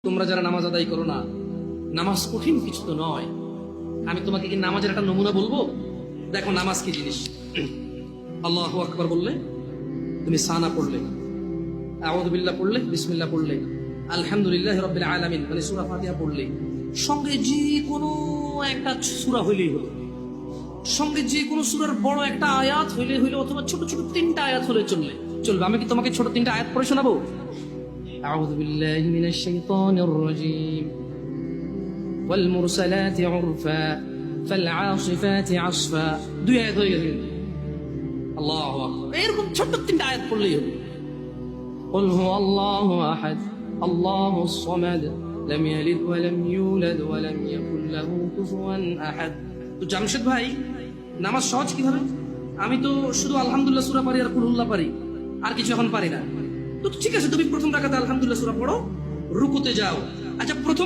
তোমরা যারা নামাজ আদায় করো না, নামাজ কঠিন কিছু তো নয়। আমি তোমাকে কি নামাজের একটা নমুনা বলবো? দেখো নামাজ কি জিনিস। আল্লাহু আকবার বললে, তুমি সানা পড়লে, আউযু বিল্লাহ পড়লে, বিসমিল্লাহ পড়লে, আলহামদুলিল্লাহি রাব্বিল আলামিন মানে সূরা ফাতিহা পড়লে, সঙ্গে যে কোনো একটা সূরা হইলেই হলো, সঙ্গে যে কোনো সূরার বড় একটা আয়াত হইলে হইলো, অথবা ছোট ছোট তিনটা আয়াত হলে চলবে। আমি কি তোমাকে ছোট তিনটা আয়াত পড়ে শোনাবো? আউযু বিল্লাহি মিনাশ শাইতানির রাজীম, ওয়াল মুরসালাতি উরফা ফাল আসিফাতি আসফা। দুই আয়াত হয়ে গেছে। আল্লাহু আকবার। এরকম ছোট তিনটা আয়াত পড়লেই হবে। কুল হুয়াল্লাহু আহাদ আল্লাহুস সামাদ লাম ইয়ালিদ ওয়া লাম ইউলাদ ওয়া লাম ইয়াকুল লাহু কুফুয়ান আহাদ। তো জামশেদ ভাই, নামাজ সহজ কিভাবে? আমি তো শুধু আলহামদুলিল্লাহ সূরা পারি আর কুল হুল্লাহ পারি, আর কিছু এখন পারি না। তো ঠিক আছে, তুমি প্রথম রাকাতে আলহামদুলিল্লাহ সূরা পড়ো, রুকুতে যাও। আচ্ছা, প্রথম